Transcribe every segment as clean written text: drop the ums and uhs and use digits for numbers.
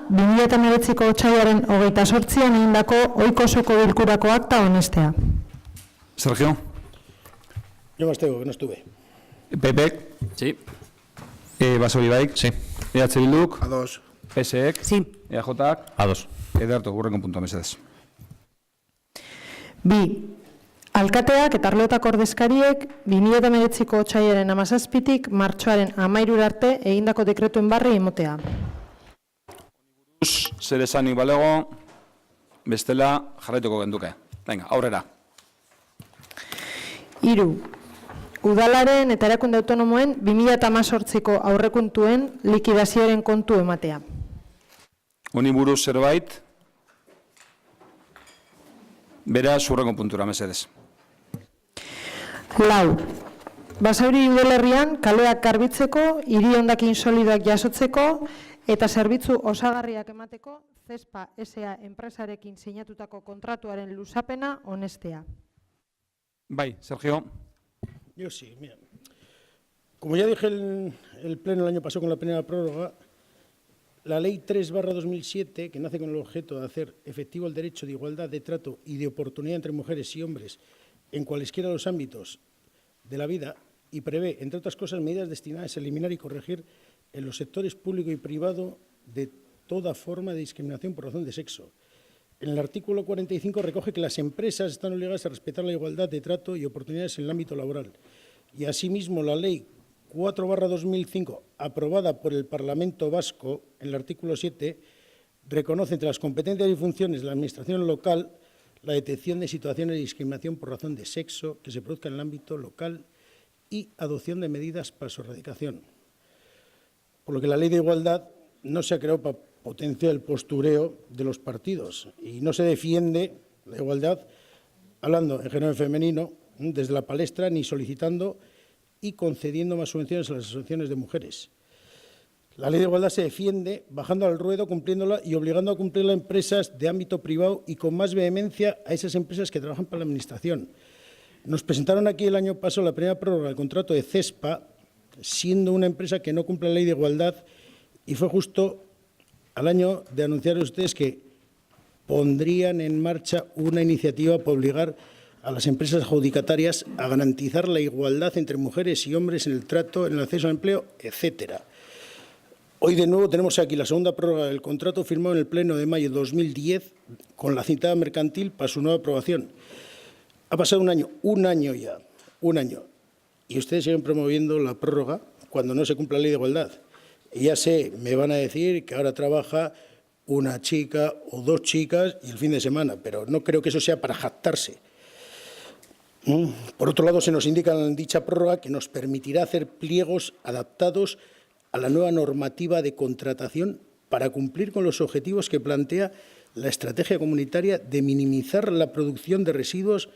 2019ko otsailaren 28an egindako ohiko osoko bilkurako akta onestea. Sergio. Yo me abstengo, que no estuve. Pepe. Sí. Basauri Baik. Sí. EH Bilduk. A dos. PSek. Sí. EAJak. A dos. Ederto, gurrengo puntua, mesedez. Bi, alkateak eta arloetako ordezkariek 2019ko otsailaren 17tik martxoaren 13 arte egindako dekretuen barri emotea. Zer esanik balego, bestela jarraituko genduke. Venga, aurrera. 3. Udalaren eta erakunde autonomoen 2018ko aurrekontuen likidazioaren kontu ematea. Honi buruz zerbait, beraz, hurrengo puntura, mesedez. 4. Basauri udalerrian kaleak garbitzeko, hiri hondakin solidoak jasotzeko eta zerbitzu osagarriak emateko CESPA SA enpresarekin sinatutako kontratuaren luzapena onestea. Bai, Sergio. Yo sí, mira. Como ya dije en el pleno el año pasado con la primera prórroga, la Ley 3/2007, que nace con el objeto de hacer efectivo el derecho de igualdad de trato y de oportunidad entre mujeres y hombres en cualesquiera de los ámbitos de la vida, y prevé, entre otras cosas, medidas destinadas a eliminar y corregir en los sectores público y privado de toda forma de discriminación por razón de sexo. En el artículo 45 recoge que las empresas están obligadas a respetar la igualdad de trato y oportunidades en el ámbito laboral. Y asimismo la Ley 4/2005, aprobada por el Parlamento Vasco, en el artículo 7, reconoce entre las competencias y funciones de la Administración local la detección de situaciones de discriminación por razón de sexo que se produzcan en el ámbito local y adopción de medidas para su erradicación. Por lo que la Ley de Igualdad no se ha creado para potenciar el postureo de los partidos y no se defiende la igualdad hablando en género femenino desde la palestra ni solicitando y concediendo más subvenciones a las asociaciones de mujeres. La Ley de Igualdad se defiende bajando al ruedo, cumpliéndola y obligando a cumplirla a empresas de ámbito privado y con más vehemencia a esas empresas que trabajan para la Administración. Nos presentaron aquí el año pasado la primera prórroga del contrato de CESPA, siendo una empresa que no cumple la Ley de Igualdad, y fue justo al año de anunciar a ustedes que pondrían en marcha una iniciativa para obligar a las empresas adjudicatarias a garantizar la igualdad entre mujeres y hombres en el trato, en el acceso al empleo, etcétera. Hoy de nuevo tenemos aquí la segunda prórroga del contrato firmado en el Pleno de mayo de 2010 con la citada mercantil para su nueva aprobación. Ha pasado un año ya, y ustedes siguen promoviendo la prórroga cuando no se cumple la Ley de Igualdad. Y ya sé, me van a decir que ahora trabaja una chica o dos chicas y el fin de semana, pero no creo que eso sea para jactarse. Por otro lado, se nos indica en dicha prórroga que nos permitirá hacer pliegos adaptados a la nueva normativa de contratación para cumplir con los objetivos que plantea la estrategia comunitaria de minimizar la producción de residuos,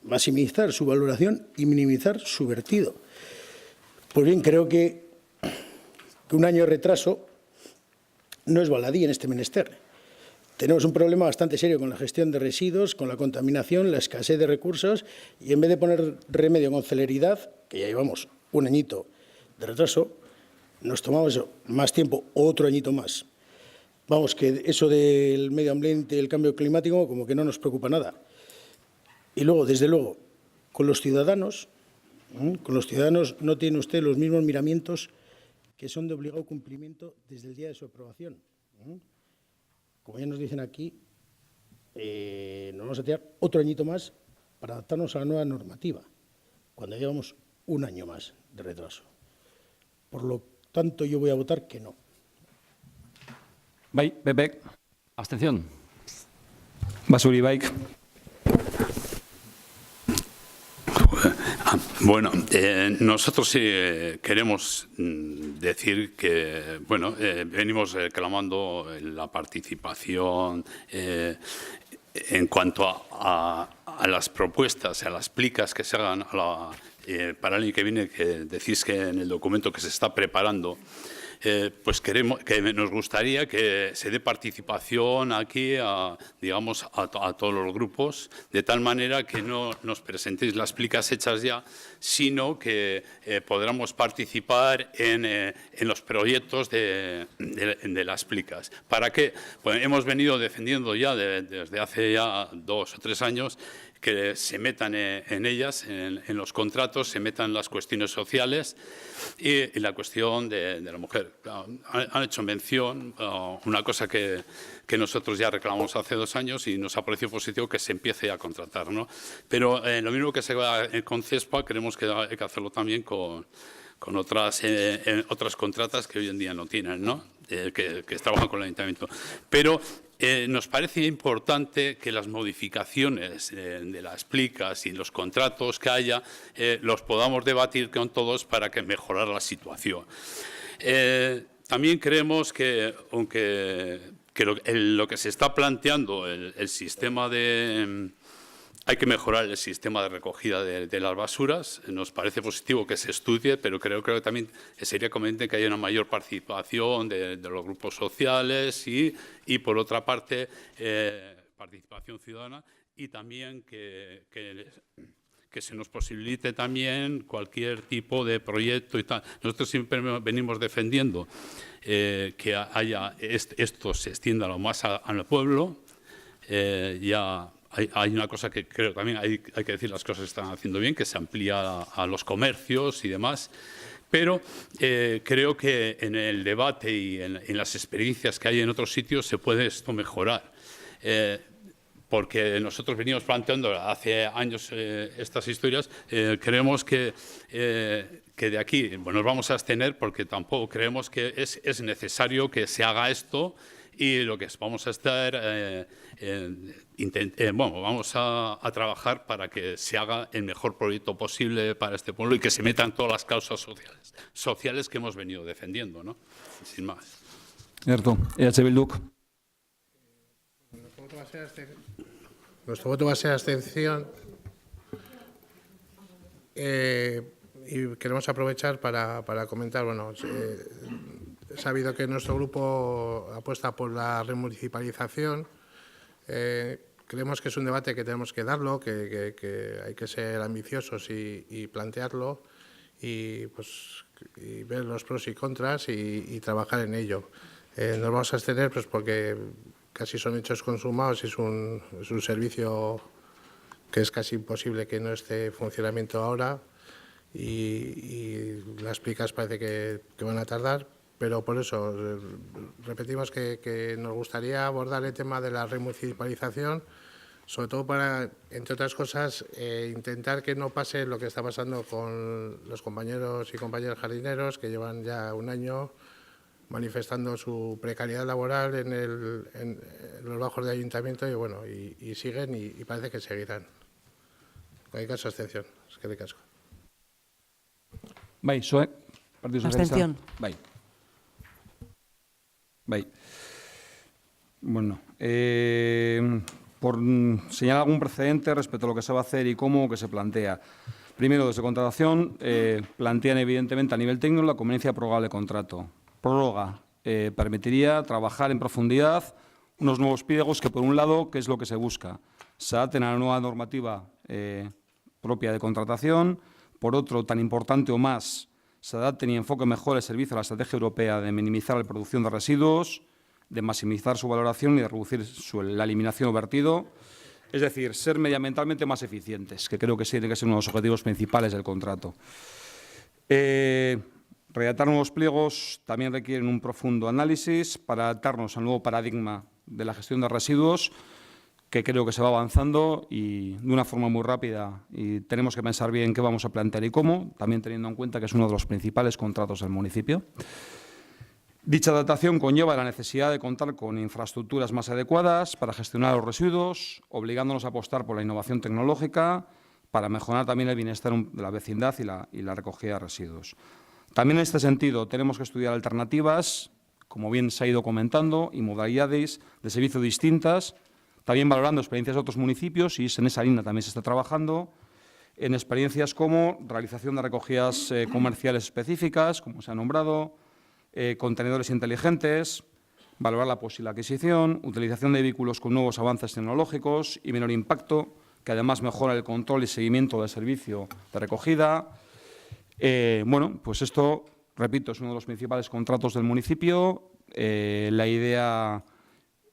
maximizar su valoración y minimizar su vertido. Pues bien, creo que un año de retraso no es baladí en este menester. Tenemos un problema bastante serio con la gestión de residuos, con la contaminación, la escasez de recursos, y en vez de poner remedio con celeridad, que ya llevamos un añito de retraso, nos tomamos más tiempo, otro añito más. Vamos, que eso del medio ambiente y el cambio climático como que no nos preocupa nada. Y luego, desde luego, con los ciudadanos no tiene usted los mismos miramientos que son de obligado cumplimiento desde el día de su aprobación. Como ya nos dicen aquí, nos vamos a tirar otro añito más para adaptarnos a la nueva normativa, cuando llevamos un año más de retraso. Por lo tanto, yo voy a votar que no. Bai, Pepe. Abstención. Basauri Baik. Bueno, nosotros sí queremos decir que, bueno, venimos reclamando la participación en cuanto a las propuestas, a las plicas que se hagan para el año que viene, que decís que en el documento que se está preparando pues nos gustaría que se dé participación aquí digamos, a todos los grupos, de tal manera que no nos presentéis las plicas hechas ya, sino que podamos participar en los proyectos de las plicas. ¿Para qué? Pues hemos venido defendiendo ya desde hace ya 2 o 3 años que se metan en ellas, en los contratos, se metan las cuestiones sociales y la cuestión de la mujer. Han hecho mención a una cosa que nosotros ya reclamamos hace 2 años y nos ha parecido positivo que se empiece a contratar, ¿no? Pero lo mismo que se va con CESPA, creemos que hay que hacerlo también con otras contratas que hoy en día no tienen, ¿no? Que trabajan con el ayuntamiento. Pero nos parece importante que las modificaciones de las plicas y los contratos que haya los podamos debatir con todos para que mejorar la situación. También creemos que, aunque lo que se está planteando, el sistema de... Hay que mejorar el sistema de recogida de las basuras. Nos parece positivo que se estudie, pero creo que también sería conveniente que haya una mayor participación de los grupos sociales y por otra parte, participación ciudadana y también que se nos posibilite también cualquier tipo de proyecto y tal. Nosotros siempre venimos defendiendo que esto se extienda lo más al pueblo. Hay una cosa que creo también hay que decir, las cosas se están haciendo bien, que se amplía a los comercios y demás, pero creo que en el debate y en las experiencias que hay en otros sitios se puede esto mejorar. Porque nosotros venimos planteando hace años estas historias, creemos que de aquí nos vamos a abstener porque tampoco creemos que es necesario que se haga esto. Y lo que vamos a estar, vamos a trabajar para que se haga el mejor proyecto posible para este pueblo y que se metan todas las causas sociales que hemos venido defendiendo, ¿no? Sin más. Cierto. EH Bilduk. Nuestro voto va a ser abstención. Y queremos aprovechar para comentar, bueno, he sabido que nuestro grupo apuesta por la remunicipalización. Creemos que es un debate que tenemos que darlo, que hay que ser ambiciosos y plantearlo y ver los pros y contras y trabajar en ello. Nos vamos a abstener pues, porque casi son hechos consumados y es un servicio que es casi imposible que no esté en funcionamiento ahora y las plicas parece que van a tardar. Pero por eso repetimos que nos gustaría abordar el tema de la remunicipalización, sobre todo para, entre otras cosas, intentar que no pase lo que está pasando con los compañeros y compañeras jardineros que llevan ya 1 año manifestando su precariedad laboral en los bajos de ayuntamiento y bueno y siguen y parece que seguirán. En cualquier caso, abstención. Es que ricasco. Bai, zuek, Partido Socialista. Abstención. Bai. Bueno, por señalar algún precedente respecto a lo que se va a hacer y cómo que se plantea. Primero, desde contratación, plantean evidentemente a nivel técnico la conveniencia de prorrogar el contrato. Prórroga permitiría trabajar en profundidad unos nuevos pliegos que, por un lado, ¿qué es lo que se busca? Se adapten a la nueva normativa propia de contratación. Por otro, tan importante o más, se adapten y enfoquen mejor el servicio a la estrategia europea de minimizar la producción de residuos, de maximizar su valoración y de reducir la eliminación o vertido. Es decir, ser medioambientalmente más eficientes, que creo que tiene que ser uno de los objetivos principales del contrato. Redactar nuevos pliegos también requieren un profundo análisis para adaptarnos al nuevo paradigma de la gestión de residuos, que creo que se va avanzando y de una forma muy rápida y tenemos que pensar bien qué vamos a plantear y cómo, también teniendo en cuenta que es uno de los principales contratos del municipio. Dicha adaptación conlleva la necesidad de contar con infraestructuras más adecuadas para gestionar los residuos, obligándonos a apostar por la innovación tecnológica para mejorar también el bienestar de la vecindad y la recogida de residuos. También en este sentido tenemos que estudiar alternativas, como bien se ha ido comentando, y modalidades de servicio distintas, también valorando experiencias de otros municipios y en esa línea también se está trabajando en experiencias como realización de recogidas comerciales específicas, como se ha nombrado, contenedores inteligentes, valorar la posible adquisición, utilización de vehículos con nuevos avances tecnológicos y menor impacto, que además mejora el control y seguimiento del servicio de recogida. Bueno, pues esto, repito, es uno de los principales contratos del municipio. La idea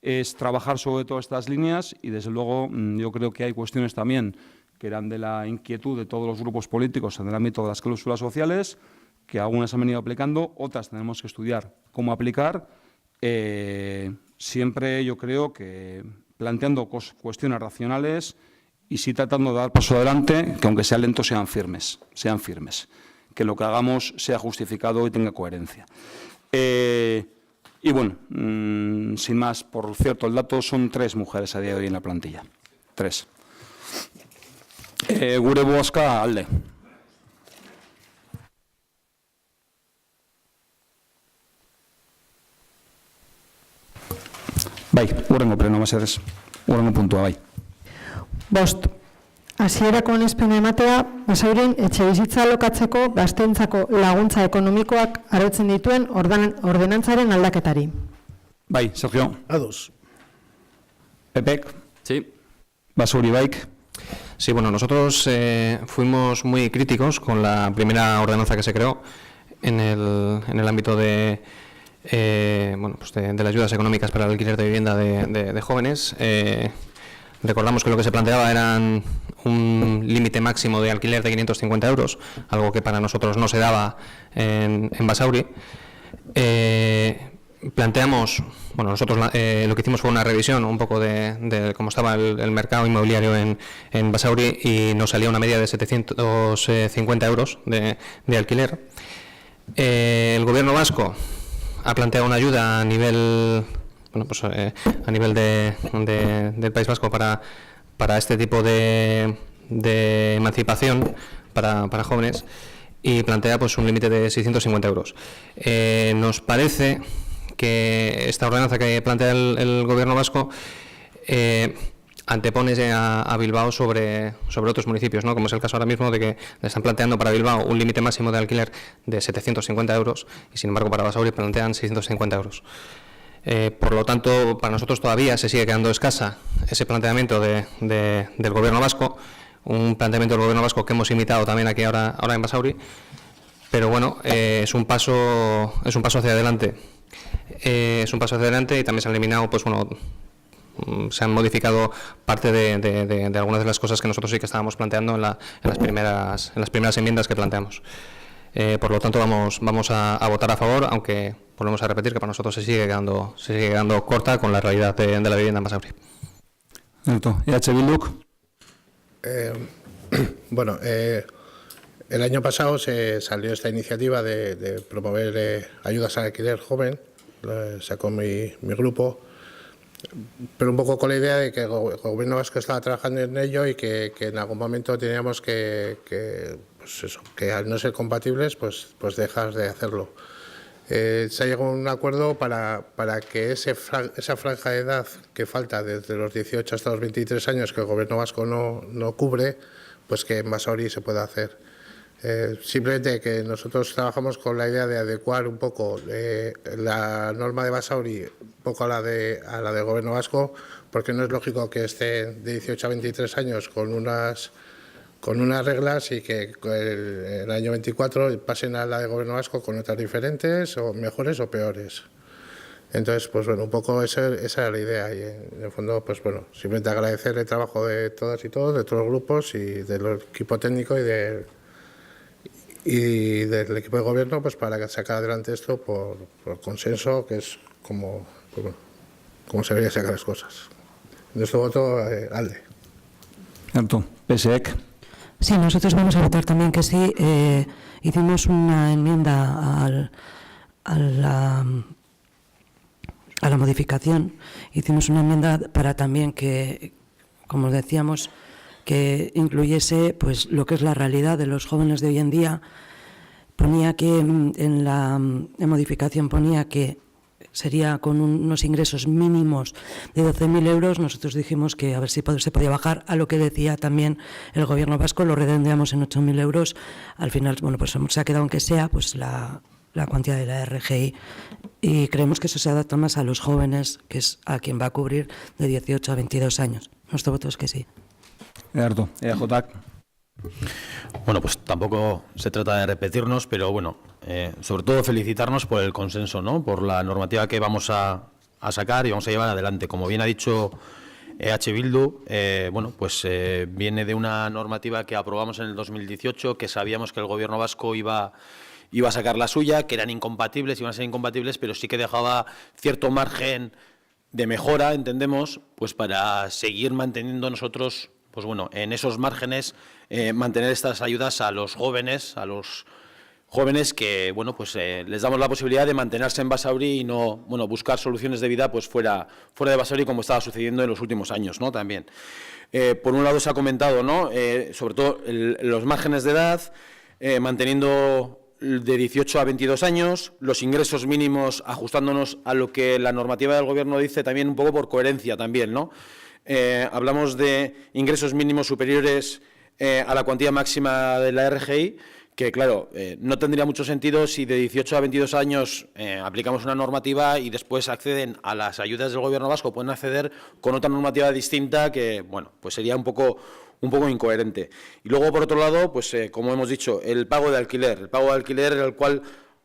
es trabajar sobre todas estas líneas y, desde luego, yo creo que hay cuestiones también que eran de la inquietud de todos los grupos políticos en el ámbito de las cláusulas sociales, que algunas han venido aplicando, otras tenemos que estudiar cómo aplicar. Siempre yo creo que planteando cuestiones racionales y sí tratando de dar paso adelante, que aunque sea lento sean firmes, que lo que hagamos sea justificado y tenga coherencia. Y bueno, sin más, por cierto, el dato son 3 mujeres a día de hoy en la plantilla. 3. Gure bozka alde. Bai, hurrengo pleno mesedez. Hurrengo puntua, bai. 5. Hasierako onespena ematea, Basaurin etxebizitza alokatzeko gazteentzako laguntza ekonomikoak arautzen dituen ordenantzaren aldaketari. Bai, Sergio. A2. Pepek. Sí. Basauri Baik. Sí, bueno, nosotros fuimos muy críticos con la primera ordenanza que se creó en el ámbito de las ayudas económicas para el alquiler de vivienda de jóvenes. Recordamos que lo que se planteaba eran un límite máximo de alquiler de 550 euros, algo que para nosotros no se daba en Basauri. Planteamos, bueno, nosotros lo que hicimos fue una revisión un poco de cómo estaba el mercado inmobiliario en Basauri y nos salía una media de 750 euros de alquiler. El Gobierno vasco ha planteado una ayuda a nivel, a nivel del País Vasco para este tipo de emancipación para jóvenes y plantea pues un límite de 650 euros. Nos parece que esta ordenanza que plantea el Gobierno vasco antepone a Bilbao sobre otros municipios, ¿no? Como es el caso ahora mismo de que le están planteando para Bilbao un límite máximo de alquiler de 750 euros y, sin embargo, para Basauri plantean 650 euros. Por lo tanto, para nosotros todavía se sigue quedando escasa ese planteamiento del Gobierno vasco, un planteamiento del Gobierno vasco que hemos imitado también aquí ahora en Basauri, pero bueno, es un paso hacia adelante. Es un paso hacia adelante y también se han eliminado, pues bueno, se han modificado parte de algunas de las cosas que nosotros sí que estábamos planteando en las primeras enmiendas que planteamos. Por lo tanto, vamos a votar a favor, aunque volvemos a repetir que para nosotros se sigue quedando corta con la realidad de la vivienda en Basauri. EH Bilduk. Bueno, el año pasado se salió esta iniciativa de promover ayudas al alquiler joven, sacó mi grupo, pero un poco con la idea de que el Gobierno vasco estaba trabajando en ello y que en algún momento teníamos que al no ser compatibles, pues dejar de hacerlo. Se ha llegado a un acuerdo para que esa franja de edad que falta desde los 18 hasta los 23 años que el Gobierno vasco no cubre, pues que en Basauri se pueda hacer. Simplemente que nosotros trabajamos con la idea de adecuar un poco la norma de Basauri un poco a la del Gobierno vasco, porque no es lógico que estén de 18 a 23 años con unas reglas y que el año 24 pasen a la del Gobierno vasco con otras diferentes o mejores o peores. Entonces, pues bueno, un poco esa era la idea y en el fondo, pues bueno, simplemente agradecer el trabajo de todas y todos, de todos los grupos y del equipo técnico y del equipo de gobierno, pues para sacar adelante esto por consenso, que es como se deberían sacar las cosas. Nuestro voto, ALDE. PSEC. Sí, nosotros vamos a votar también que sí. Hicimos una enmienda a la modificación. Hicimos una enmienda para también que, como decíamos, que incluyese pues lo que es la realidad de los jóvenes de hoy en día. Ponía que en la modificación ponía que sería con unos ingresos mínimos de 12.000 euros. Nosotros dijimos que a ver si se podía bajar a lo que decía también el Gobierno vasco, lo redondeamos en 8.000 euros. Al final, bueno, pues se ha quedado aunque sea pues la la cuantía de la RGI, y creemos que eso se adapta más a los jóvenes, que es a quien va a cubrir de 18 a 22 años. Nuestro voto es que sí. Eduardo, EJ. Bueno, pues tampoco se trata de repetirnos, pero bueno, sobre todo felicitarnos por el consenso, ¿no? Por la normativa que vamos a sacar y vamos a llevar adelante. Como bien ha dicho EH Bildu, bueno, pues viene de una normativa que aprobamos en el 2018, que sabíamos que el Gobierno vasco iba a sacar la suya, que eran incompatibles, iban a ser incompatibles, pero sí que dejaba cierto margen de mejora, entendemos, pues para seguir manteniendo nosotros, pues bueno, en esos márgenes, mantener estas ayudas a los jóvenes que, bueno, pues les damos la posibilidad de mantenerse en Basauri y no, bueno, buscar soluciones de vida pues fuera de Basauri, como estaba sucediendo en los últimos años, ¿no? También. Por un lado se ha comentado, ¿no? Sobre todo los márgenes de edad, manteniendo de 18 a 22 años, los ingresos mínimos ajustándonos a lo que la normativa del Gobierno dice, también un poco por coherencia también, ¿no? Hablamos de ingresos mínimos superiores a la cuantía máxima de la RGI, que claro, no tendría mucho sentido si de 18 a 22 años aplicamos una normativa y después acceden a las ayudas del Gobierno vasco, pueden acceder con otra normativa distinta que, bueno, pues sería un poco incoherente. Y luego, por otro lado, pues como hemos dicho, el pago de alquiler, el cual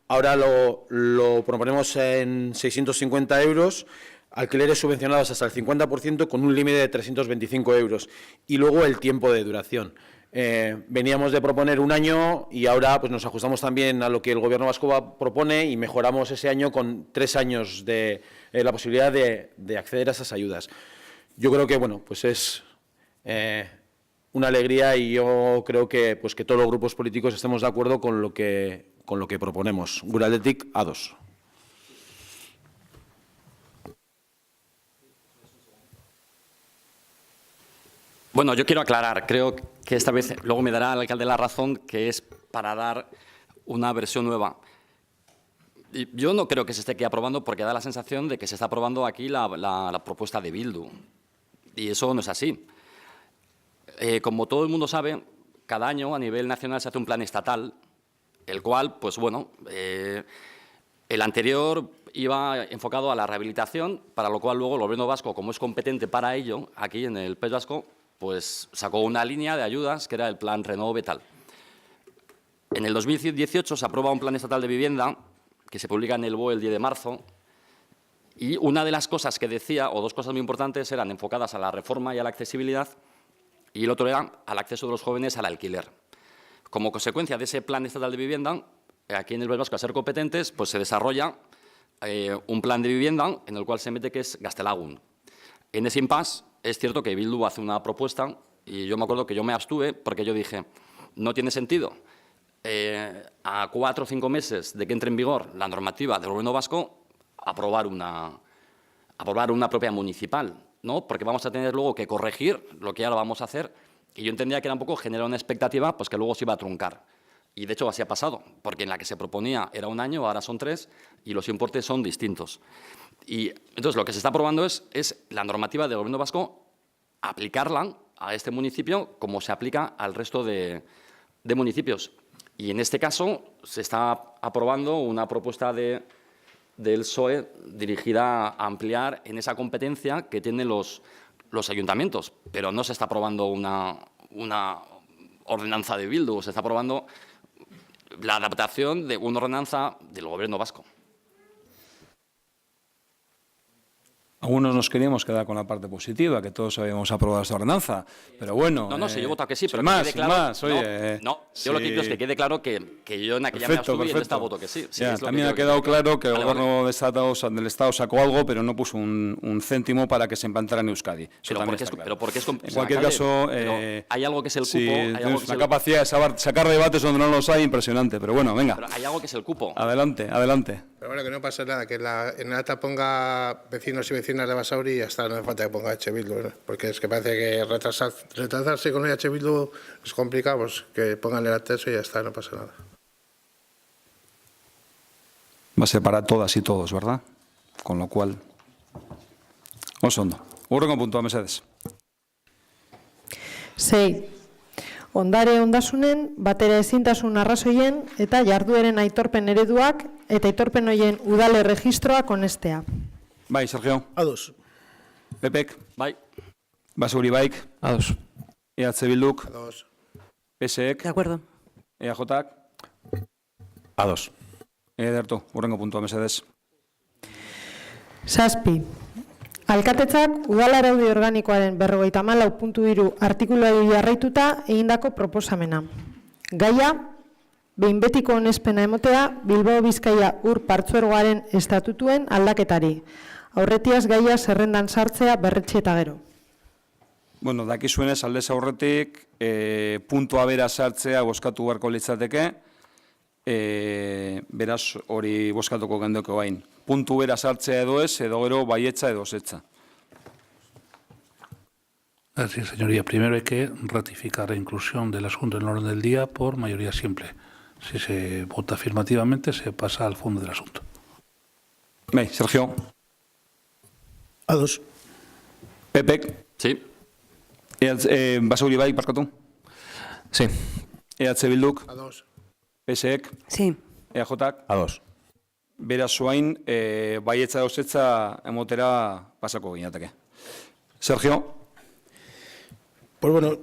ahora lo proponemos en 650 euros, alquileres subvencionados hasta el 50% con un límite de 325 euros. Y luego el tiempo de duración. Veníamos de proponer un año y ahora pues nos ajustamos también a lo que el Gobierno vasco propone y mejoramos ese año con 3 años de la posibilidad de acceder a esas ayudas. Yo creo que, bueno, pues es una alegría y yo creo que pues que todos los grupos políticos estemos de acuerdo con lo que proponemos. Guraldetik, A2. Bueno, yo quiero aclarar, creo que esta vez, luego me dará el alcalde la razón, que es para dar una versión nueva. Y yo no creo que se esté aquí aprobando porque da la sensación de que se está aprobando aquí la propuesta de Bildu. Y eso no es así. Como todo el mundo sabe, cada año a nivel nacional se hace un plan estatal, el cual, pues bueno, el anterior iba enfocado a la rehabilitación, para lo cual luego el Gobierno vasco, como es competente para ello, aquí en el País Vasco, pues sacó una línea de ayudas que era el plan Renove tal. En el 2018 se aprueba un plan estatal de vivienda que se publica en el BOE el 10 de marzo y una de las cosas que decía, o dos cosas muy importantes, eran enfocadas a la reforma y a la accesibilidad y el otro era al acceso de los jóvenes al alquiler. Como consecuencia de ese plan estatal de vivienda, aquí en el País Vasco, a ser competentes, pues se desarrolla un plan de vivienda en el cual se mete que es Gaztelagun. En ese impasse es cierto que Bildu hace una propuesta y yo me acuerdo que yo me abstuve porque yo dije, no tiene sentido a 4 o 5 meses de que entre en vigor la normativa del Gobierno vasco aprobar una propia municipal, ¿no? Porque vamos a tener luego que corregir lo que ahora vamos a hacer y yo entendía que era un poco generar una expectativa pues que luego se iba a truncar. Y de hecho así ha pasado, porque en la que se proponía era un año, ahora son 3 y los importes son distintos. Y entonces lo que se está aprobando es la normativa del Gobierno vasco, aplicarla a este municipio como se aplica al resto de municipios. Y en este caso se está aprobando una propuesta del PSOE dirigida a ampliar en esa competencia que tienen los ayuntamientos, pero no se está aprobando una ordenanza de Bildu, se está aprobando la adaptación de una ordenanza del Gobierno vasco. Algunos nos queríamos quedar con la parte positiva, que todos habíamos aprobado esta ordenanza, pero bueno… No, si yo he votado que sí, pero más, que quede claro… oye… yo lo que quiero es que quede claro que yo en aquella me abstuve y en esta voto que sí. Ya, también ha quedado claro que el Gobierno del Estado sacó algo, pero no puso un céntimo para que se implantara en Euskadi. Pero porque es en cualquier caso… hay algo que es el cupo… Sí, tienes una capacidad de sacar debates donde no los hay impresionante, pero bueno, venga. Pero hay algo que es el cupo. Adelante. Pero bueno, que no pasa nada, que en el acta ponga vecinos y vecinas de Basauri y ya está, no hace falta que ponga EH Bildu, ¿no? Porque es que parece que retrasarse con EH Bildu es complicado, pues que pongan el acta eso y ya está, no pasa nada. Va a ser para todas y todos, ¿verdad? Con lo cual… Oso ondo. Hurrengo puntua, mesedez. 6. ondare ondasunen, batera ezintasun arrazoien eta jardueren aitorpen ereduak eta aitorpen horien udale registroak onestea. Bai, Sergio. Ados. Pepek. Bai. Basauri baik. Ados. EH Bilduk. Ados. PSek. De acuerdo. EAJak. Ados. Edertu, hurrengo puntua mesedez. 7. Alkatetzak udal araudi organikoaren 54.3 artikuluari jarraituta egindako proposamena. Gaia, behin betiko onespena emotea Bilbao Bizkaia Ur Partzuergoaren estatutuen aldaketari. Aurretiaz gaia zerrendan sartzea berretsi eta gero. Bueno, dakizuenez aldez aurretik puntua bera sartzea bozkatu beharko litzateke, beraz hori bozkatuko gendoko gain. Puntu bera sartzea edo ez, edo gero baietza edo zetza. Así es, señoría. Primero hay que ratificar la inclusión del asunto en el orden del día por mayoría simple. Si se vota afirmativamente, se pasa al fondo del asunto. Bai, Sergio. Ados. Pepek. Sí. Basauri baik, barkatu. Sí. EH Bilduk. Ados. PSek. Sí. EAJak. Ados. Beraz zuain, baietza edo zetza emotera pasako ginateke. Sergio. Pues bueno,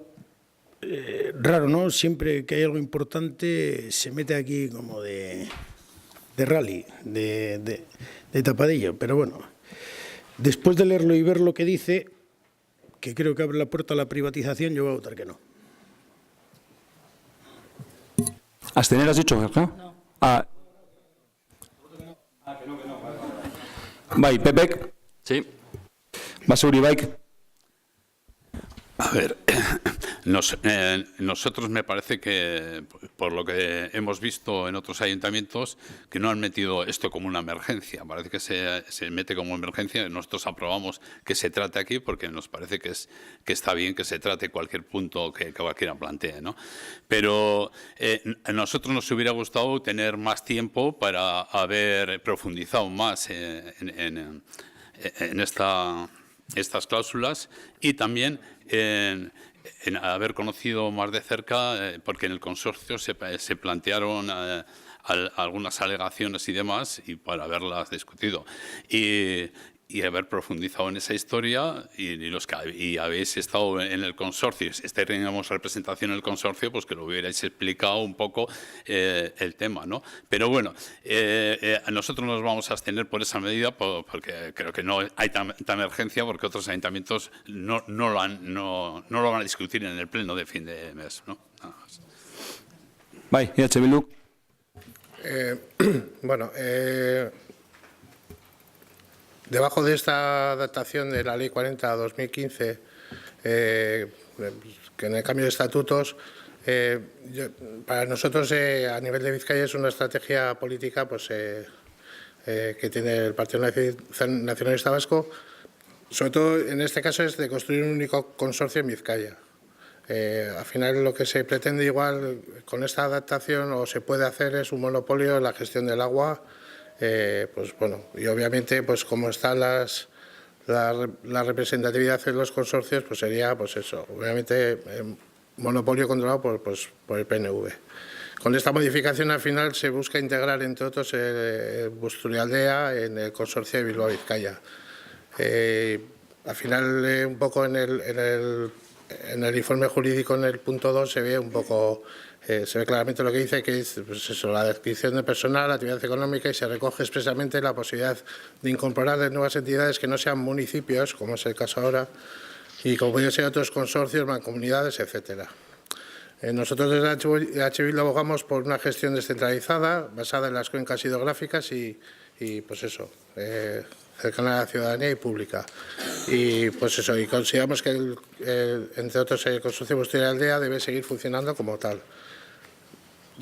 raro, ¿no? Siempre que hay algo importante se mete aquí como de rally, de tapadillo. Pero bueno, después de leerlo y ver lo que dice, que creo que abre la puerta a la privatización, yo voy a votar que no. ¿Abstener has dicho, Sergio? No. Que no. Bai, Pepek. Sí. Basauri baik. A ver, nosotros me parece que, por lo que hemos visto en otros ayuntamientos, que no han metido esto como una emergencia. Parece que se mete como emergencia. Nosotros aprobamos que se trate aquí porque nos parece que está bien que se trate cualquier punto que cualquiera plantee, ¿no? Pero a nosotros nos hubiera gustado tener más tiempo para haber profundizado más en estas cláusulas y también en haber conocido más de cerca, porque en el consorcio se plantearon algunas alegaciones y demás, y para haberlas discutido. Y haber profundizado en esa historia, y los que habéis estado en el consorcio, si teníamos representación en el consorcio, pues que lo hubierais explicado un poco el tema, ¿no? Pero bueno, nosotros nos vamos a abstener por esa medida porque creo que no hay tanta emergencia, porque otros ayuntamientos no lo van a discutir en el pleno de fin de mes, ¿no? Nada más. Bai, EH Bilduk. Bueno, debajo de esta adaptación de la Ley 40/2015, que en el cambio de estatutos, para nosotros a nivel de Vizcaya es una estrategia política pues, que tiene el Partido Nacionalista Vasco, sobre todo en este caso es de construir un único consorcio en Vizcaya. Al final lo que se pretende igual con esta adaptación o se puede hacer es un monopolio en la gestión del agua. Pues bueno, y obviamente pues como está la representatividad en los consorcios, pues sería pues eso, obviamente monopolio controlado por el PNV. Con esta modificación al final se busca integrar entre otros Busturialdea en el consorcio de Bilbao Vizcaya. Al final un poco en el informe jurídico en el punto 2 se ve un poco se ve claramente lo que dice, que es pues eso, la descripción de personal, la actividad económica, y se recoge expresamente la posibilidad de incorporar de nuevas entidades que no sean municipios, como es el caso ahora, y como pueden ser otros consorcios, mancomunidades, etcétera. Nosotros desde EH Bildu abogamos por una gestión descentralizada, basada en las cuencas hidrográficas y pues eso, cercana a la ciudadanía y pública. Y pues eso, y consideramos que entre otros el consorcio Busturialdea debe seguir funcionando como tal.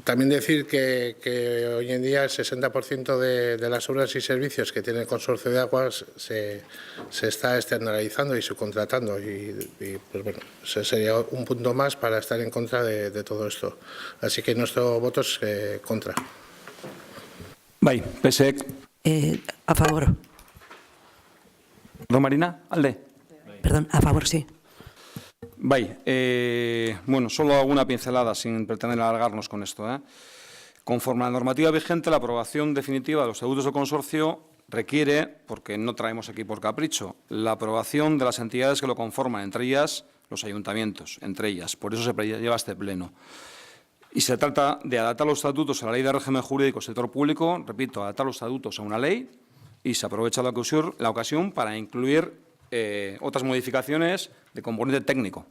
También decir que hoy en día el 60% de las obras y servicios que tiene el consorcio de aguas se está externalizando y subcontratando y pues bueno, ese sería un punto más para estar en contra de todo esto. Así que nuestro voto es contra. Bai, PSek. A favor. Romarina, alde. Perdón, a favor, sí. Bueno, solo alguna pincelada sin pretender alargarnos con esto. Conforme a la normativa vigente, la aprobación definitiva de los estatutos del consorcio requiere, porque no traemos aquí por capricho, la aprobación de las entidades que lo conforman, entre ellas los ayuntamientos, entre ellas. Por eso se lleva este pleno. Y se trata de adaptar los estatutos a la Ley de Régimen Jurídico del Sector Público, repito, adaptar los estatutos a una ley, y se aprovecha la ocasión para incluir otras modificaciones de componente técnico,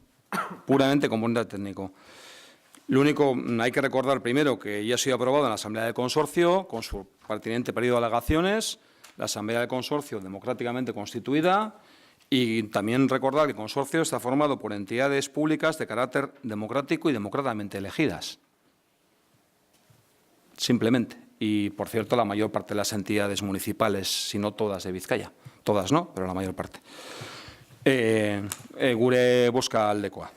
puramente componente técnico. Lo único, hay que recordar primero que ya ha sido aprobado en la Asamblea del Consorcio, con su pertinente periodo de alegaciones, la Asamblea del Consorcio democráticamente constituida, y también recordar que el Consorcio está formado por entidades públicas de carácter democrático y democráticamente elegidas. Simplemente. Y, por cierto, la mayor parte de las entidades municipales, si no todas de Vizcaya. Todas no, pero la mayor parte. Gure bozka aldekoa.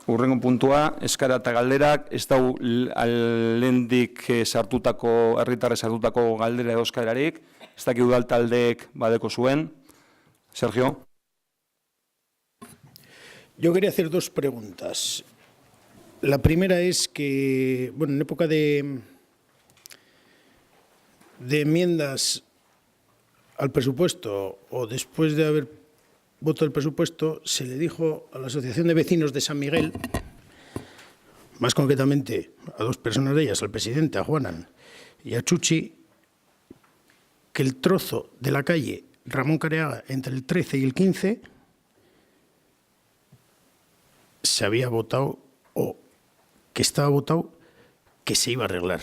Hurrengo puntua, eskara eta galderak, ez dau lehendik sartutako, herritarrek sartutako galdera edo eskararik, ez daki udal taldeek badeko zuen. Sergio. Yo quería hacer dos preguntas. La primera es que, bueno, en época de enmiendas al presupuesto o después de haber votado el presupuesto, se le dijo a la Asociación de Vecinos de San Miguel, más concretamente a dos personas de ellas, al presidente, a Juanan y a Chuchi, que el trozo de la calle Ramón Careaga entre el 13 y el 15 se había votado o que estaba votado que se iba a arreglar.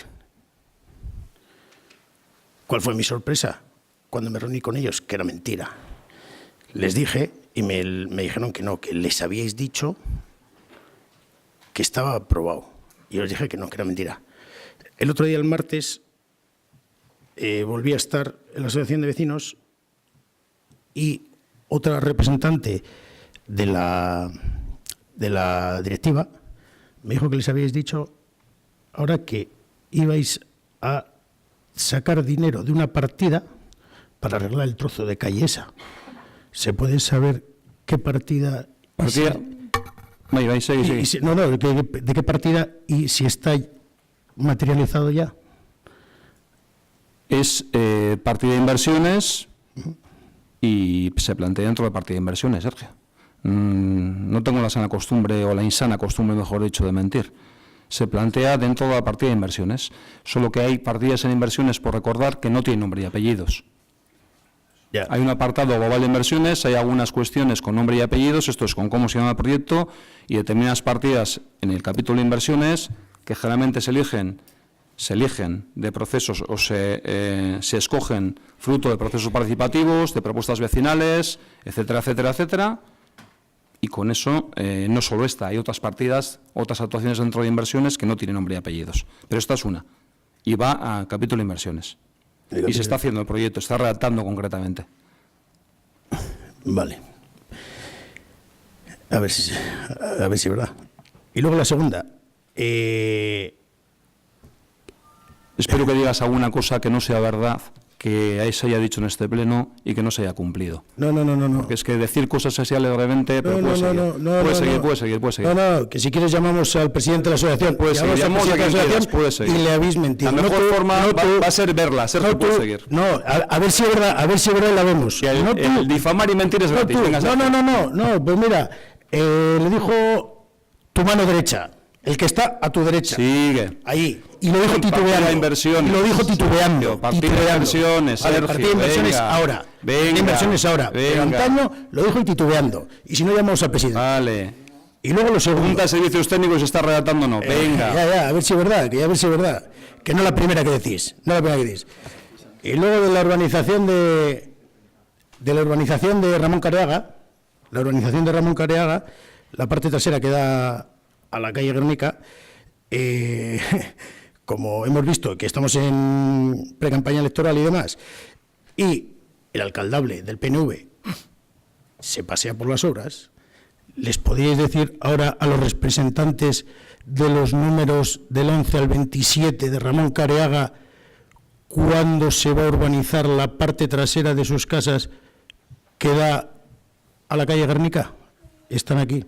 ¿Cuál fue mi sorpresa? Cuando me reuní con ellos, que era mentira. Les dije y me dijeron que no, que les habíais dicho que estaba aprobado. Y yo les dije que no, que era mentira. El otro día, el martes, volví a estar en la Asociación de Vecinos y otra representante de la directiva me dijo que les habíais dicho ahora que ibais a sacar dinero de una partida para arreglar el trozo de calle esa. ¿Se puede saber qué partida? ¿Partida? Sí. No, ¿de qué partida y si está materializado ya? Es partida de inversiones y se plantea dentro de partida de inversiones, Sergio. No tengo la sana costumbre, o la insana costumbre, mejor dicho, de mentir. Se plantea dentro de la partida de inversiones. Solo que hay partidas en inversiones, por recordar, que no tienen nombre y apellidos. Ya. Hay un apartado global de inversiones, hay algunas cuestiones con nombre y apellidos, esto es con cómo se llama el proyecto, y determinadas partidas en el capítulo de inversiones que generalmente se eligen de procesos o se escogen fruto de procesos participativos, de propuestas vecinales, etcétera, etcétera, etcétera. Y con eso, no solo esta, hay otras partidas, otras actuaciones dentro de inversiones que no tienen nombre y apellidos. Pero esta es una. Y va a capítulo de inversiones. Y se está haciendo el proyecto, está redactando concretamente. Vale. A ver si es verdad. Y luego la segunda. Espero que digas alguna cosa que no sea verdad, que se haya dicho en este pleno y que no se haya cumplido. No. Porque es que decir cosas así alegremente, pero puede seguir. No, que si quieres llamamos al presidente de la asociación. Puede seguir. Y le habéis mentido. La mejor forma va a ser verla, Sergio, puede seguir. No, a ver si es verdad, y la vemos. El difamar y mentir es gratis. No, pues mira, le dijo tu mano derecha. El que está a tu derecha. Sigue. Ahí. Y lo dijo titubeando. Partida de inversiones. Vale, partida de inversiones ahora. Pero antaño lo dijo y titubeando. Y si no, llamamos al presidente. Vale. Y luego lo segundo. Junta de Servicios Técnicos se está redactando o no. Venga. Ya, a ver si es verdad. Que no es la primera que decís. Y luego de la urbanización de Ramón Careaga. La parte trasera que da a la calle Guernica, como hemos visto que estamos en precampaña electoral y demás, y el alcaldable del PNV se pasea por las obras, ¿les podríais decir ahora a los representantes de los números del 11 al 27 de Ramón Careaga cuándo se va a urbanizar la parte trasera de sus casas da a la calle Guernica. Están aquí.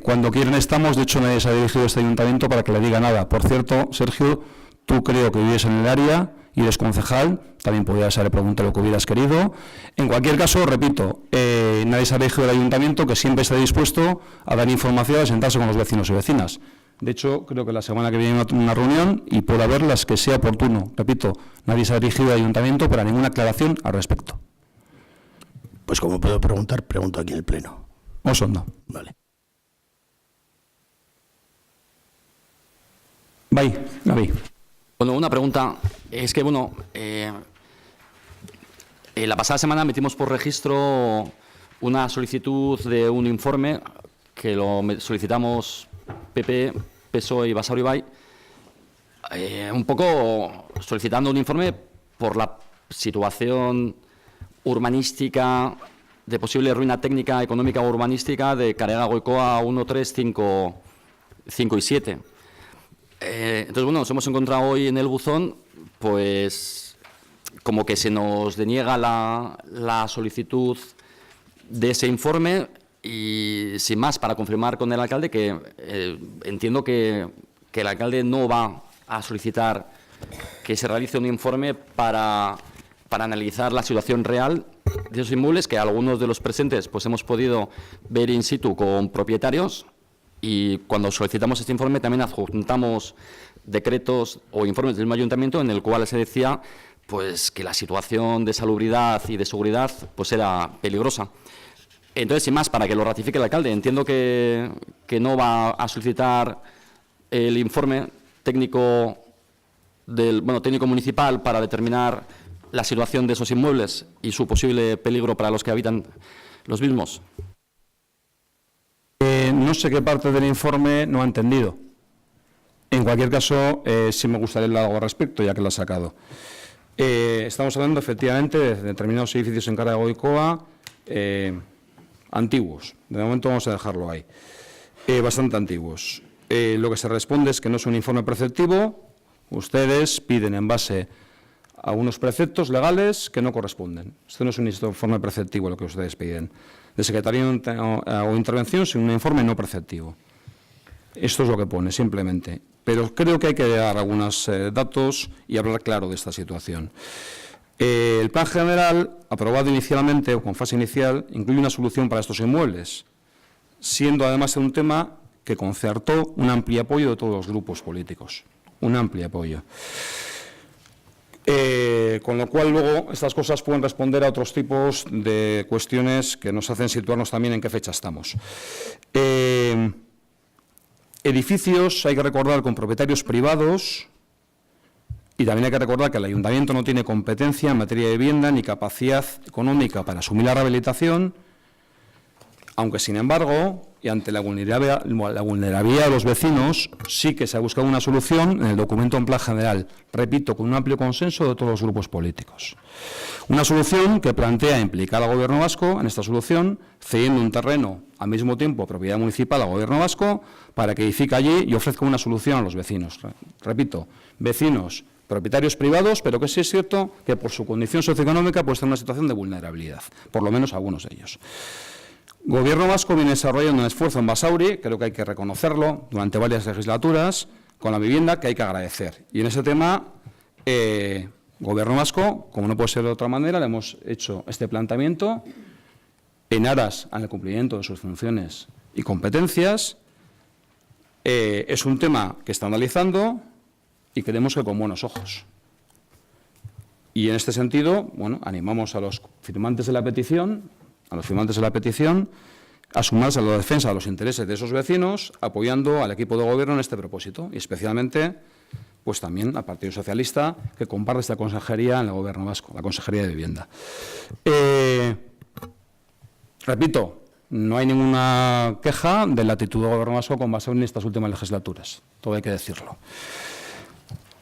Cuando quieren estamos, de hecho nadie se ha dirigido a este ayuntamiento para que le diga nada. Por cierto, Sergio, tú creo que vives en el área y eres concejal, también podrías haber preguntado lo que hubieras querido. En cualquier caso, repito, nadie se ha dirigido al ayuntamiento, que siempre está dispuesto a dar información, a sentarse con los vecinos y vecinas. De hecho, creo que la semana que viene hay una reunión y puede haber las que sea oportuno. Repito, nadie se ha dirigido al ayuntamiento para ninguna aclaración al respecto. Pues como puedo preguntar, pregunto aquí en el Pleno. Osondo. Vale. Bai, Gaby. Bueno, una pregunta. Es que, bueno, la pasada semana metimos por registro una solicitud de un informe que lo solicitamos PP, PSOE y Basauri Bai, un poco solicitando un informe por la situación urbanística, de posible ruina técnica, económica o urbanística de Karega-Goikoa 1, 3, 5 y 7. Entonces, bueno, nos hemos encontrado hoy en el buzón, pues, como que se nos deniega la solicitud de ese informe y, sin más, para confirmar con el alcalde que entiendo que el alcalde no va a solicitar que se realice un informe para analizar la situación real de esos inmuebles, que algunos de los presentes pues hemos podido ver in situ con propietarios. Y cuando solicitamos este informe también adjuntamos decretos o informes del mismo ayuntamiento en el cual se decía pues que la situación de salubridad y de seguridad pues era peligrosa. Entonces, sin más, para que lo ratifique el alcalde, entiendo que no va a solicitar el informe técnico técnico municipal para determinar la situación de esos inmuebles y su posible peligro para los que habitan los mismos. No sé qué parte del informe no ha entendido. En cualquier caso, sí me gustaría hablar algo al respecto, ya que lo ha sacado. Estamos hablando, efectivamente, de determinados edificios en Karega-Goikoa antiguos. De momento vamos a dejarlo ahí. Bastante antiguos. Lo que se responde es que no es un informe preceptivo. Ustedes piden en base a unos preceptos legales que no corresponden. Esto no es un informe preceptivo lo que ustedes piden. De secretaría o intervención sin un informe no preceptivo. Esto es lo que pone, simplemente. Pero creo que hay que dar algunos datos y hablar claro de esta situación. El plan general, aprobado inicialmente o con fase inicial, incluye una solución para estos inmuebles, siendo además un tema que concertó un amplio apoyo de todos los grupos políticos. Un amplio apoyo. Con lo cual, luego, estas cosas pueden responder a otros tipos de cuestiones que nos hacen situarnos también en qué fecha estamos. Edificios, hay que recordar, con propietarios privados, y también hay que recordar que el ayuntamiento no tiene competencia en materia de vivienda ni capacidad económica para asumir la rehabilitación, aunque, sin embargo, y ante la vulnerabilidad de los vecinos, sí que se ha buscado una solución en el documento en plan general, repito, con un amplio consenso de todos los grupos políticos. Una solución que plantea implicar al Gobierno vasco en esta solución, cediendo un terreno al mismo tiempo propiedad municipal al Gobierno vasco, para que edifique allí y ofrezca una solución a los vecinos. Repito, vecinos, propietarios privados, pero que sí es cierto que por su condición socioeconómica puede estar en una situación de vulnerabilidad, por lo menos algunos de ellos. Gobierno vasco viene desarrollando un esfuerzo en Basauri, creo que hay que reconocerlo, durante varias legislaturas, con la vivienda, que hay que agradecer. Y en ese tema, Gobierno vasco, como no puede ser de otra manera, le hemos hecho este planteamiento en aras al cumplimiento de sus funciones y competencias. Es un tema que está analizando y creemos que con buenos ojos. Y en este sentido, bueno, animamos a los firmantes de la petición, a sumarse a la defensa de los intereses de esos vecinos, apoyando al equipo de gobierno en este propósito, y especialmente, pues también al Partido Socialista, que comparte esta consejería en el Gobierno vasco, la Consejería de Vivienda. Repito, no hay ninguna queja de la actitud del Gobierno vasco con Basauri en estas últimas legislaturas, todo hay que decirlo.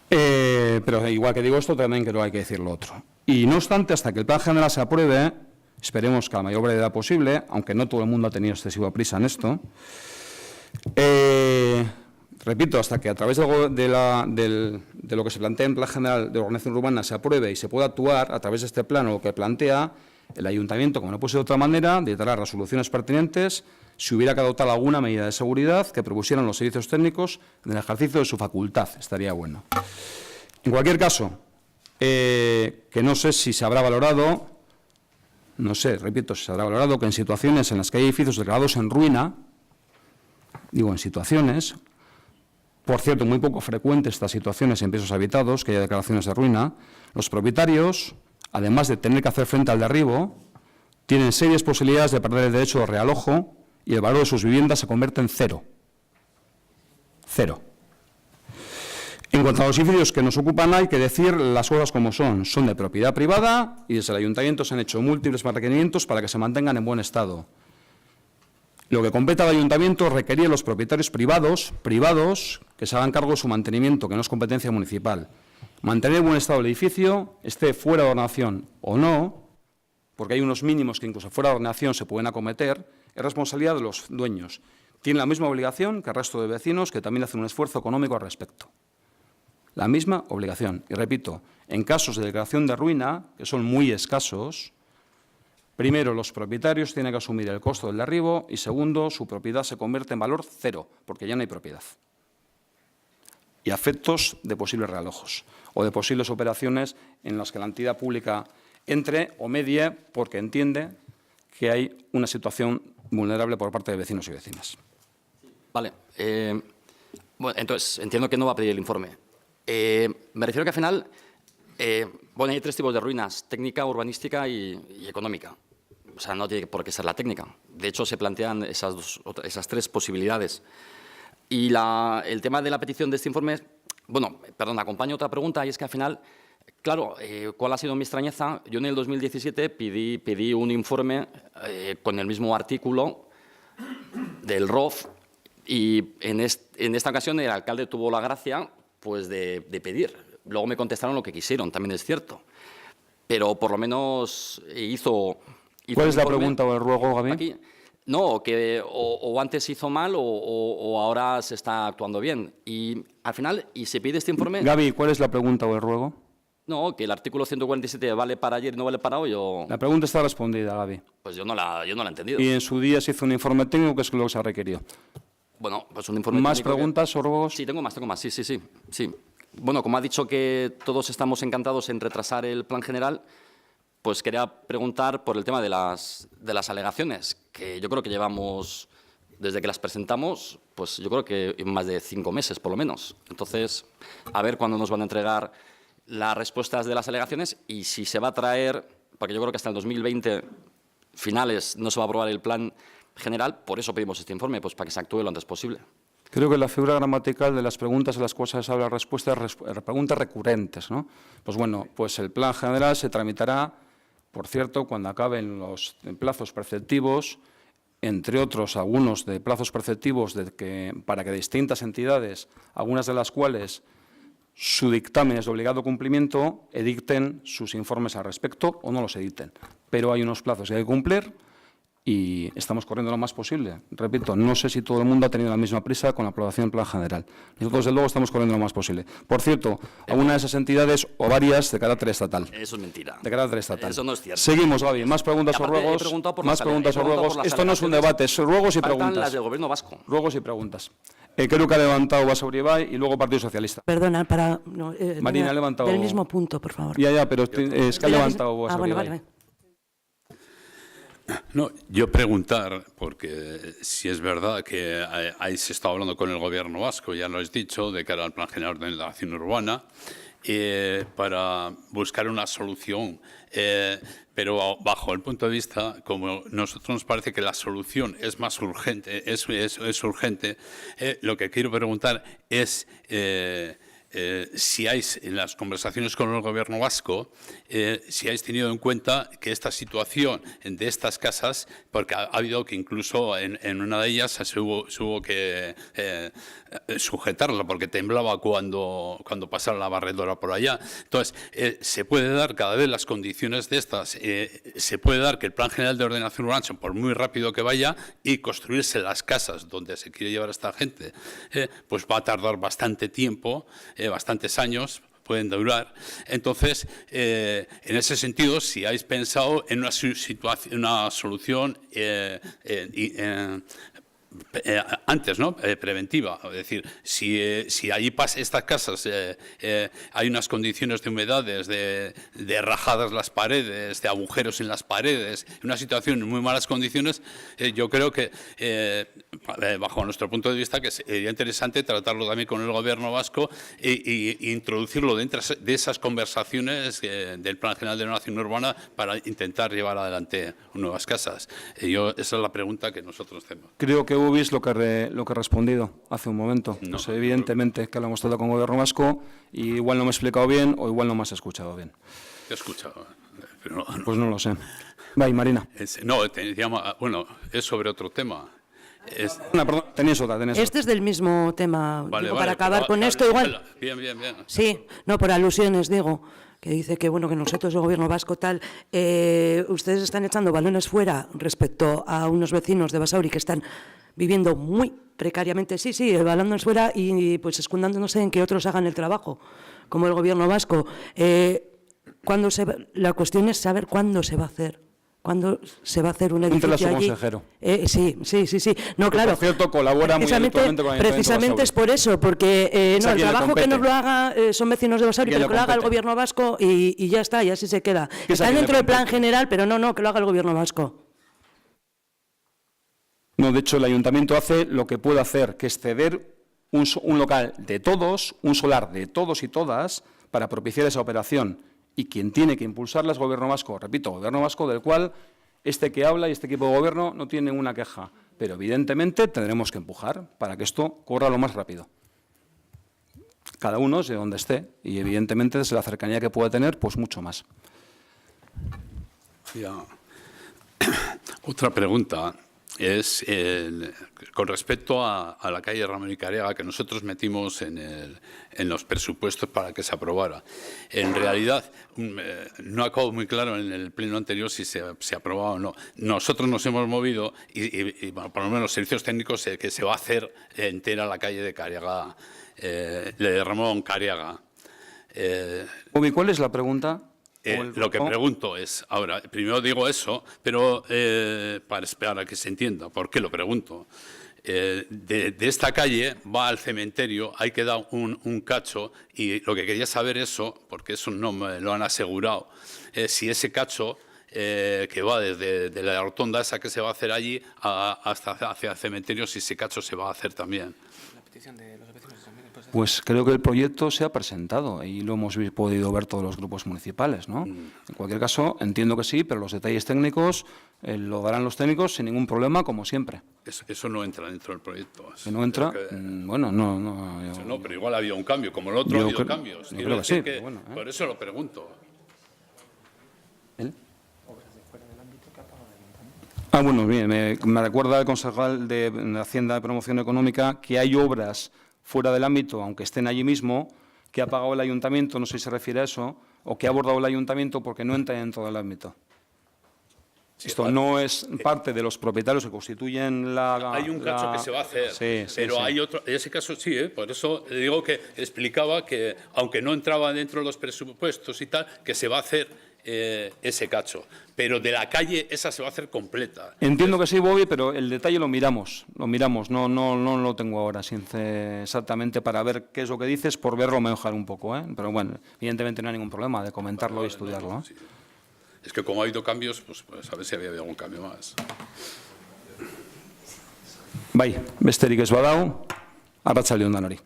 Pero igual que digo esto, también creo que hay que decir lo otro. Y no obstante, hasta que el plan general se apruebe, esperemos que a la mayor brevedad posible, aunque no todo el mundo ha tenido excesiva prisa en esto. Repito, hasta que a través de lo que se plantea en plan general de organización urbana se apruebe y se pueda actuar a través de este plan o lo que plantea, el ayuntamiento, como no puede ser de otra manera, dictará resoluciones pertinentes si hubiera que adoptar alguna medida de seguridad que propusieran los servicios técnicos en el ejercicio de su facultad. Estaría bueno. En cualquier caso, que no sé si se habrá valorado, no sé, repito, si se habrá valorado que en situaciones en las que hay edificios declarados en ruina, digo en situaciones, por cierto, muy poco frecuentes estas situaciones en pisos habitados, que haya declaraciones de ruina, los propietarios, además de tener que hacer frente al derribo, tienen serias posibilidades de perder el derecho de realojo y el valor de sus viviendas se convierte en cero. Cero. En cuanto a los edificios que nos ocupan, hay que decir las cosas como son. Son de propiedad privada y desde el ayuntamiento se han hecho múltiples requerimientos para que se mantengan en buen estado. Lo que compete al ayuntamiento es requerir a los propietarios privados que se hagan cargo de su mantenimiento, que no es competencia municipal. Mantener en buen estado el edificio, esté fuera de ordenación o no, porque hay unos mínimos que incluso fuera de ordenación se pueden acometer, es responsabilidad de los dueños. Tienen la misma obligación que el resto de vecinos que también hacen un esfuerzo económico al respecto. La misma obligación. Y repito, en casos de declaración de ruina, que son muy escasos, primero, los propietarios tienen que asumir el costo del derribo y, segundo, su propiedad se convierte en valor cero, porque ya no hay propiedad. Y a efectos de posibles realojos o de posibles operaciones en las que la entidad pública entre o medie porque entiende que hay una situación vulnerable por parte de vecinos y vecinas. Vale. Bueno, entonces, entiendo que no va a pedir el informe. Me refiero que al final, bueno, hay tres tipos de ruinas, técnica, urbanística y económica. O sea, no tiene por qué ser la técnica. De hecho, se plantean esas tres posibilidades. Y el tema de la petición de este informe, bueno, perdón, acompaño otra pregunta, y es que al final, claro, ¿cuál ha sido mi extrañeza? Yo en el 2017 pedí un informe con el mismo artículo del ROF y en esta ocasión el alcalde tuvo la gracia pues, de pedir. Luego me contestaron lo que quisieron, también es cierto. Pero por lo menos hizo ¿Cuál es la pregunta o el ruego, Gaby? Aquí, no, que o antes hizo mal o ahora se está actuando bien. Y al final, y se pide este informe... Gaby, ¿cuál es la pregunta o el ruego? No, que el artículo 147 vale para ayer y no vale para hoy. La pregunta está respondida, Gaby. Pues yo no la he entendido. Y en su día se hizo un informe técnico, que es lo que se ha requerido. Bueno, pues un informe ¿Más técnico preguntas o ruegos? Sí, tengo más. Sí. Bueno, como ha dicho que todos estamos encantados en retrasar el plan general, pues quería preguntar por el tema de las alegaciones, que yo creo que llevamos, desde que las presentamos, pues yo creo que más de 5 meses, por lo menos. Entonces, a ver cuándo nos van a entregar las respuestas de las alegaciones y si se va a traer, porque yo creo que hasta el 2020, finales, no se va a aprobar el plan general, por eso pedimos este informe, pues para que se actúe lo antes posible. Creo que la figura gramatical de las preguntas a las cuales se habla respuestas, preguntas recurrentes, ¿no? Pues bueno, pues el plan general se tramitará, por cierto, cuando acaben los plazos preceptivos, entre otros algunos de plazos preceptivos para que distintas entidades, algunas de las cuales su dictamen es de obligado cumplimiento, edicten sus informes al respecto o no los editen. Pero hay unos plazos que hay que cumplir y estamos corriendo lo más posible. Repito, no sé si todo el mundo ha tenido la misma prisa con la aprobación del plan general. Nosotros, desde luego, estamos corriendo lo más posible. Por cierto, alguna de esas entidades o varias de carácter estatal. Eso es mentira. De carácter estatal. Eso no es cierto. Seguimos, Gaby. ¿Más preguntas o ruegos? Más preguntas o ruegos. Esto no es un debate, es ruegos y preguntas. Las del Gobierno vasco. Ruegos y preguntas. Creo que ha levantado Basauri Bai y luego Partido Socialista. Perdona, Marina ha levantado... Del mismo punto, por favor. Ya, pero es que ha levantado Basauri Bai. Vale. No, yo preguntar, porque si es verdad que ahí se está hablando con el Gobierno vasco, ya lo has dicho, de cara al Plan General de Ordenación Urbana, para buscar una solución, pero bajo el punto de vista, como nosotros nos parece que la solución es más urgente, es urgente, lo que quiero preguntar es... si hay en las conversaciones con el Gobierno vasco, si habéis tenido en cuenta que esta situación de estas casas, porque ha habido que incluso en una de ellas se hubo que sujetarla porque temblaba cuando pasara la barredora por allá. Entonces, se puede dar cada vez las condiciones de estas, se puede dar que el Plan General de Ordenación Urbana, por muy rápido que vaya, y construirse las casas donde se quiere llevar a esta gente, pues va a tardar bastante tiempo, bastantes años, pueden durar. Entonces, en ese sentido, si habéis pensado en una solución antes, ¿no? Preventiva. Es decir, si allí pasa estas casas, hay unas condiciones de humedades, de rajadas las paredes, de agujeros en las paredes, una situación en muy malas condiciones, yo creo que, bajo nuestro punto de vista, que sería interesante tratarlo también con el Gobierno vasco e introducirlo dentro de esas conversaciones del Plan General de Ordenación Urbana para intentar llevar adelante nuevas casas. Esa es la pregunta que nosotros tenemos. Creo que visto lo que he respondido hace un momento. No, pues evidentemente que lo hemos tratado con el Gobierno vasco y igual no me he explicado bien o igual no me has escuchado bien. He escuchado, pero no. Pues no lo sé. Vaya, Marina. Bueno, es sobre otro tema. Perdón, tenías otra. Este es del mismo tema. Vale, para acabar con esto igual. Bien. Sí, no, por alusiones digo, que dice que bueno, que nosotros el Gobierno vasco tal, ustedes están echando balones fuera respecto a unos vecinos de Basauri que están viviendo muy precariamente, sí, balones fuera y pues escudándose en que otros hagan el trabajo, como el Gobierno vasco. La cuestión es saber cuándo se va a hacer. ¿Cuándo se va a hacer un edificio allí? Consejero. Sí. No, claro. Por cierto, colabora muy habitualmente con el precisamente es por eso, porque el trabajo que nos lo haga son vecinos de Basauri, pero que lo haga el Gobierno vasco y ya está, y así se queda. Está dentro del plan general, pero no, que lo haga el Gobierno vasco. No, de hecho, el Ayuntamiento hace lo que puede hacer, que es ceder un local de todos, un solar de todos y todas, para propiciar esa operación. Y quien tiene que impulsarla es Gobierno vasco, repito, Gobierno vasco, del cual este que habla y este equipo de Gobierno no tiene ninguna queja. Pero evidentemente tendremos que empujar para que esto corra lo más rápido. Cada uno es de donde esté y evidentemente desde la cercanía que puede tener, pues mucho más. Otra pregunta es con respecto a la calle Ramón y Careaga, que nosotros metimos en los presupuestos para que se aprobara. En realidad, no ha quedado muy claro en el pleno anterior si se aprobaba o no. Nosotros nos hemos movido y bueno, por lo menos los servicios técnicos, que se va a hacer entera la calle de Careaga, de Ramón Careaga. ¿Cuál es la pregunta? Lo que pregunto es, ahora, primero digo eso, pero para esperar a que se entienda, ¿por qué lo pregunto? De esta calle va al cementerio, hay que dar un cacho, y lo que quería saber eso, porque eso no me lo han asegurado, si ese cacho que va desde la rotonda esa que se va a hacer allí hasta hacia el cementerio, si ese cacho se va a hacer también. La petición de los vecinos también. Pues creo que el proyecto se ha presentado y lo hemos podido ver todos los grupos municipales, ¿no? En cualquier caso, entiendo que sí, pero los detalles técnicos lo darán los técnicos sin ningún problema, como siempre. Eso no entra dentro del proyecto. ¿Que no entra? Bueno, no. No, pero igual ha habido un cambio, como el otro ha habido cambios. Yo creo que sí, pero bueno, por eso lo pregunto. Bueno, bien, me recuerda el concejal de Hacienda de Promoción Económica que hay obras fuera del ámbito, aunque estén allí mismo, que ha pagado el ayuntamiento, no sé si se refiere a eso, o que ha abordado el ayuntamiento porque no entra dentro del ámbito. Sí, esto no es parte de los propietarios que constituyen la... Hay un cacho que se va a hacer, pero hay otro, en ese caso sí, por eso digo que explicaba que, aunque no entraba dentro de los presupuestos y tal, que se va a hacer ese cacho. Pero de la calle esa se va a hacer completa. Entiendo que sí, Bobby, pero el detalle lo miramos, no lo tengo ahora exactamente para ver qué es lo que dices, por verlo mejor un poco, pero bueno, evidentemente no hay ningún problema de comentarlo y estudiarlo. No, sí. Es que como ha habido cambios, pues a ver si había algún cambio más. Bai, besterik ez badau, arratsalde on danori.